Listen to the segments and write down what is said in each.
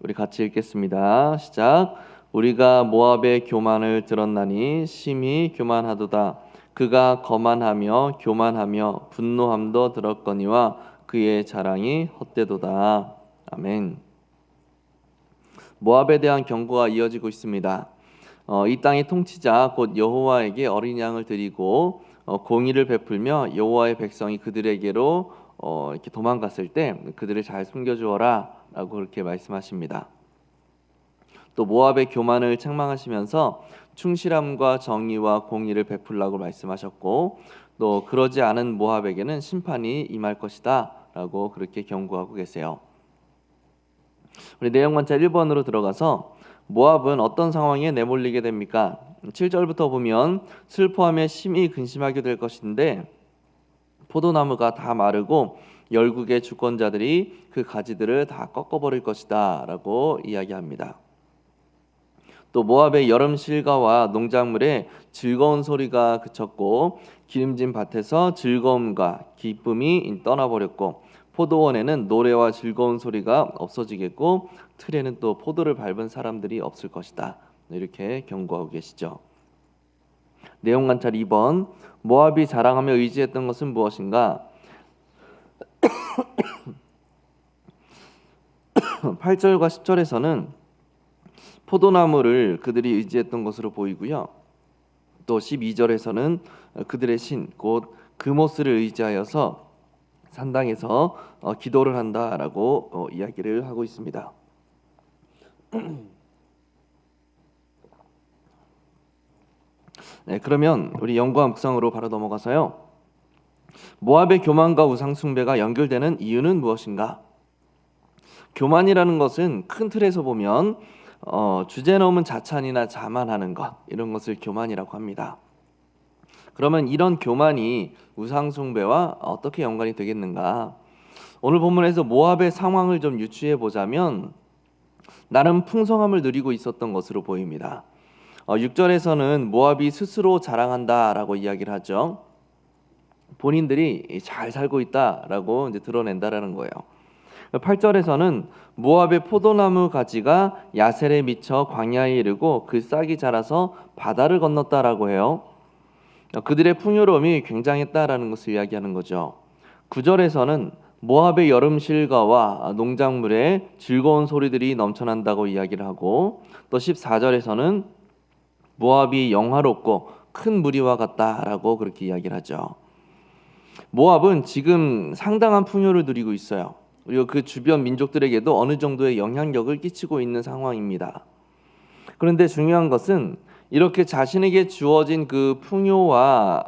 우리 같이 읽겠습니다. 시작. 우리가 모압의 교만을 들었나니 심히 교만하도다. 그가 거만하며 교만하며 분노함도 들었거니와 그의 자랑이 헛되도다. 아멘. 모압에 대한 경고가 이어지고 있습니다. 이 땅의 통치자 곧 여호와에게 어린 양을 드리고 공의를 베풀며 여호와의 백성이 그들에게로 이렇게 도망갔을 때 그들을 잘 숨겨주어라 라고 그렇게 말씀하십니다. 또 모압의 교만을 책망하시면서 충실함과 정의와 공의를 베풀라고 말씀하셨고, 또 그러지 않은 모압에게는 심판이 임할 것이다 라고 그렇게 경고하고 계세요. 우리 내용 관찰 1번으로 들어가서 모압은 어떤 상황에 내몰리게 됩니까? 7절부터 보면 슬퍼하며 심히 근심하게 될 것인데, 포도나무가 다 마르고 열국의 주권자들이 그 가지들을 다 꺾어버릴 것이다 라고 이야기합니다. 또 모압의 여름 실과와 농작물에 즐거운 소리가 그쳤고 기름진 밭에서 즐거움과 기쁨이 떠나버렸고 포도원에는 노래와 즐거운 소리가 없어지겠고 틀에는 또 포도를 밟은 사람들이 없을 것이다. 이렇게 경고하고 계시죠. 내용 관찰 2번. 모압이 자랑하며 의지했던 것은 무엇인가? 8절과 10절에서는 포도나무를 그들이 의지했던 것으로 보이고요. 또 12절에서는 그들의 신 곧 그모스를 의지하여서 산당에서 기도를 한다라고 이야기를 하고 있습니다. 네, 그러면 우리 연구와 묵상으로 바로 넘어가서요. 모압의 교만과 우상 숭배가 연결되는 이유는 무엇인가? 교만이라는 것은 큰 틀에서 보면 주제 넘은 자찬이나 자만하는 것, 이런 것을 교만이라고 합니다. 그러면 이런 교만이 우상 숭배와 어떻게 연관이 되겠는가? 오늘 본문에서 모압의 상황을 좀 유추해 보자면 나름 풍성함을 누리고 있었던 것으로 보입니다. 6절에서는 모압이 스스로 자랑한다라고 이야기를 하죠. 본인들이 잘 살고 있다라고 이제 드러낸다라는 거예요. 8절에서는 모압의 포도나무 가지가 야셀에 미쳐 광야에 이르고 그 싹이 자라서 바다를 건넜다라고 해요. 그들의 풍요로움이 굉장했다라는 것을 이야기하는 거죠. 9절에서는 모압의 여름 실과와 농작물에 즐거운 소리들이 넘쳐난다고 이야기를 하고, 또 14절에서는 모압이 영화롭고 큰 무리와 같다라고 그렇게 이야기를 하죠. 모압은 지금 상당한 풍요를 누리고 있어요. 그리고 그 주변 민족들에게도 어느 정도의 영향력을 끼치고 있는 상황입니다. 그런데 중요한 것은 이렇게 자신에게 주어진 그 풍요와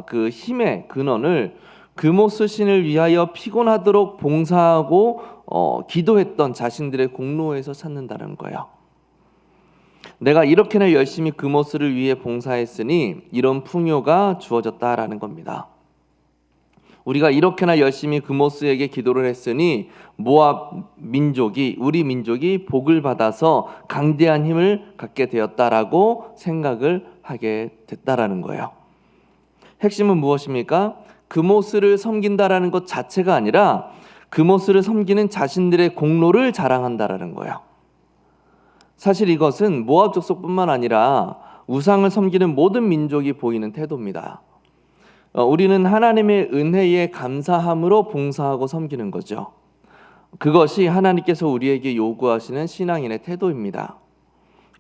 그 힘의 근원을 그모스 신을 위하여 피곤하도록 봉사하고 기도했던 자신들의 공로에서 찾는다는 거예요. 내가 이렇게나 열심히 그모스를 위해 봉사했으니 이런 풍요가 주어졌다라는 겁니다. 우리가 이렇게나 열심히 그모스에게 기도를 했으니 모압 민족이, 우리 민족이 복을 받아서 강대한 힘을 갖게 되었다라고 생각을 하게 됐다라는 거예요. 핵심은 무엇입니까? 그모스를 섬긴다라는 것 자체가 아니라 그모스를 섬기는 자신들의 공로를 자랑한다라는 거예요. 사실 이것은 모압 족속뿐만 아니라 우상을 섬기는 모든 민족이 보이는 태도입니다. 우리는 하나님의 은혜에 감사함으로 봉사하고 섬기는 거죠. 그것이 하나님께서 우리에게 요구하시는 신앙인의 태도입니다.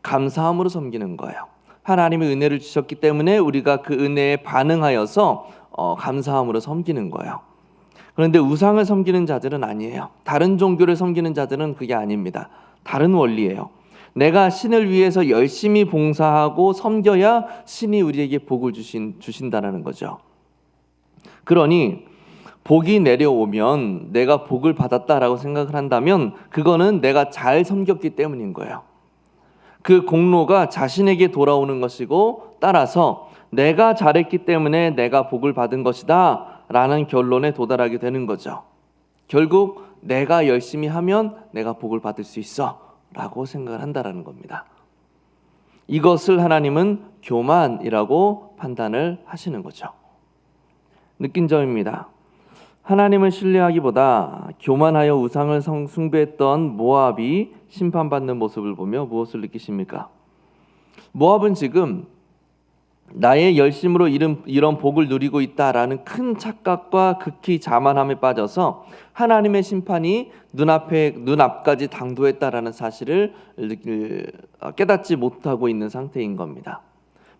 감사함으로 섬기는 거예요. 하나님의 은혜를 주셨기 때문에 우리가 그 은혜에 반응하여서 감사함으로 섬기는 거예요. 그런데 우상을 섬기는 자들은 아니에요. 다른 종교를 섬기는 자들은 그게 아닙니다. 다른 원리예요. 내가 신을 위해서 열심히 봉사하고 섬겨야 신이 우리에게 복을 주신다는 거죠. 그러니 복이 내려오면 내가 복을 받았다라고 생각을 한다면 그거는 내가 잘 섬겼기 때문인 거예요. 그 공로가 자신에게 돌아오는 것이고, 따라서 내가 잘했기 때문에 내가 복을 받은 것이다 라는 결론에 도달하게 되는 거죠. 결국 내가 열심히 하면 내가 복을 받을 수 있어 라고 생각을 한다라는 겁니다. 이것을 하나님은 교만이라고 판단을 하시는 거죠. 느낀 점입니다. 하나님을 신뢰하기보다 교만하여 우상을 숭배했던 모압이 심판받는 모습을 보며 무엇을 느끼십니까? 모압은 지금 나의 열심으로 이런 복을 누리고 있다라는 큰 착각과 극히 자만함에 빠져서 하나님의 심판이 눈앞까지 당도했다라는 사실을 깨닫지 못하고 있는 상태인 겁니다.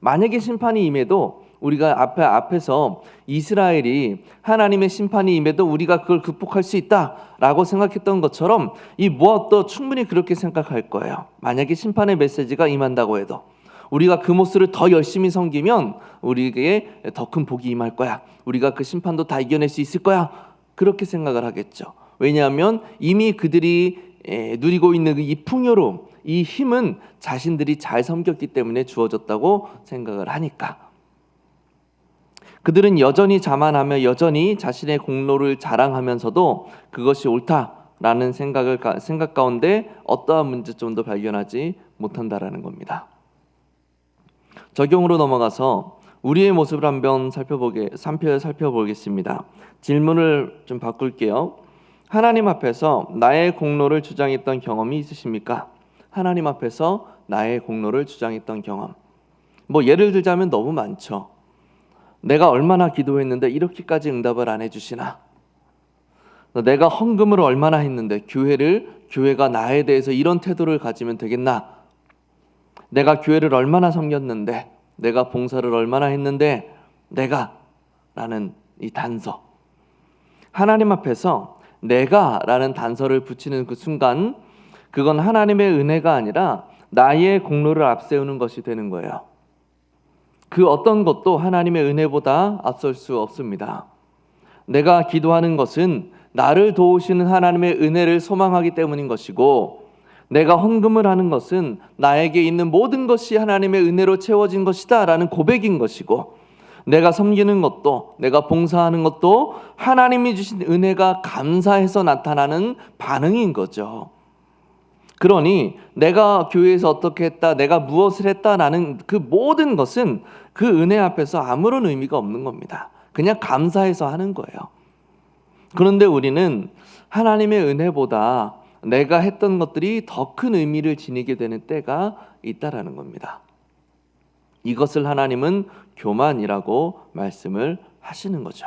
만약에 심판이 임해도 우리가 앞에서 이스라엘이 하나님의 심판이 임해도 우리가 그걸 극복할 수 있다라고 생각했던 것처럼 이 모압도 충분히 그렇게 생각할 거예요. 만약에 심판의 메시지가 임한다고 해도 우리가 그 모습을 더 열심히 섬기면 우리에게 더 큰 복이 임할 거야. 우리가 그 심판도 다 이겨낼 수 있을 거야. 그렇게 생각을 하겠죠. 왜냐하면 이미 그들이 누리고 있는 이 풍요로움, 이 힘은 자신들이 잘 섬겼기 때문에 주어졌다고 생각을 하니까. 그들은 여전히 자만하며 여전히 자신의 공로를 자랑하면서도 그것이 옳다라는 생각 가운데 어떠한 문제점도 발견하지 못한다라는 겁니다. 적용으로 넘어가서 우리의 모습을 한번 살펴보겠습니다. 질문을 좀 바꿀게요. 하나님 앞에서 나의 공로를 주장했던 경험이 있으십니까? 하나님 앞에서 나의 공로를 주장했던 경험. 예를 들자면 너무 많죠. 내가 얼마나 기도했는데 이렇게까지 응답을 안 해주시나? 내가 헌금을 얼마나 했는데 교회가 나에 대해서 이런 태도를 가지면 되겠나? 내가 교회를 얼마나 섬겼는데, 내가 봉사를 얼마나 했는데, 라는 이 단서. 하나님 앞에서 내가라는 단서를 붙이는 그 순간, 그건 하나님의 은혜가 아니라 나의 공로를 앞세우는 것이 되는 거예요. 그 어떤 것도 하나님의 은혜보다 앞설 수 없습니다. 내가 기도하는 것은 나를 도우시는 하나님의 은혜를 소망하기 때문인 것이고, 내가 헌금을 하는 것은 나에게 있는 모든 것이 하나님의 은혜로 채워진 것이다 라는 고백인 것이고, 내가 섬기는 것도, 내가 봉사하는 것도 하나님이 주신 은혜가 감사해서 나타나는 반응인 거죠. 그러니 내가 교회에서 어떻게 했다, 내가 무엇을 했다라는 그 모든 것은 그 은혜 앞에서 아무런 의미가 없는 겁니다. 그냥 감사해서 하는 거예요. 그런데 우리는 하나님의 은혜보다 내가 했던 것들이 더 큰 의미를 지니게 되는 때가 있다라는 겁니다. 이것을 하나님은 교만이라고 말씀을 하시는 거죠.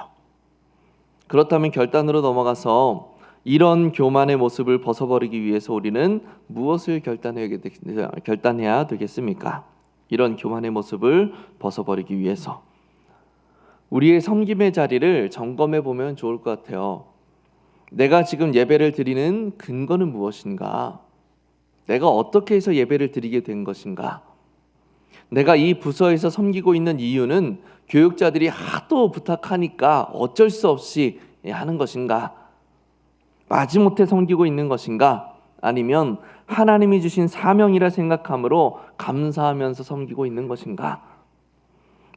그렇다면 결단으로 넘어가서 이런 교만의 모습을 벗어버리기 위해서 우리는 무엇을 결단해야 되겠습니까? 이런 교만의 모습을 벗어버리기 위해서 우리의 섬김의 자리를 점검해 보면 좋을 것 같아요. 내가 지금 예배를 드리는 근거는 무엇인가? 내가 어떻게 해서 예배를 드리게 된 것인가? 내가 이 부서에서 섬기고 있는 이유는 교육자들이 하도 부탁하니까 어쩔 수 없이 하는 것인가? 마지못해 섬기고 있는 것인가? 아니면 하나님이 주신 사명이라 생각함으로 감사하면서 섬기고 있는 것인가?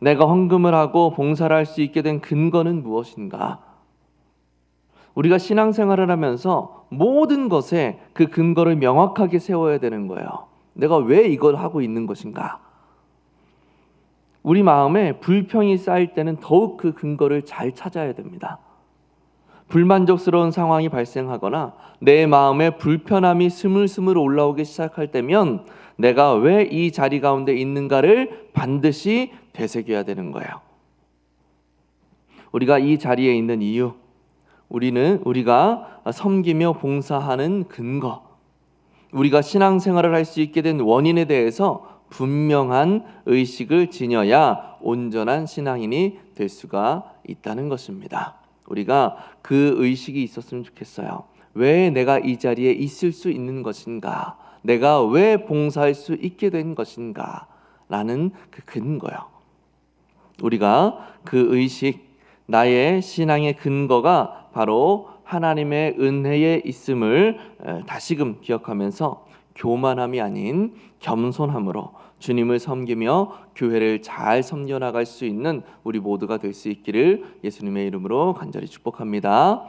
내가 헌금을 하고 봉사를 할 수 있게 된 근거는 무엇인가? 우리가 신앙생활을 하면서 모든 것에 그 근거를 명확하게 세워야 되는 거예요. 내가 왜 이걸 하고 있는 것인가? 우리 마음에 불평이 쌓일 때는 더욱 그 근거를 잘 찾아야 됩니다. 불만족스러운 상황이 발생하거나 내 마음에 불편함이 스물스물 올라오기 시작할 때면 내가 왜 이 자리 가운데 있는가를 반드시 되새겨야 되는 거예요. 우리가 이 자리에 있는 이유, 우리가 섬기며 봉사하는 근거, 우리가 신앙생활을 할 수 있게 된 원인에 대해서 분명한 의식을 지녀야 온전한 신앙인이 될 수가 있다는 것입니다. 우리가 그 의식이 있었으면 좋겠어요. 왜 내가 이 자리에 있을 수 있는 것인가? 내가 왜 봉사할 수 있게 된 것인가? 라는 그 근거요. 우리가 그 의식, 나의 신앙의 근거가 바로 하나님의 은혜에 있음을 다시금 기억하면서 교만함이 아닌 겸손함으로 주님을 섬기며 교회를 잘 섬겨나갈 수 있는 우리 모두가 될 수 있기를 예수님의 이름으로 간절히 축복합니다.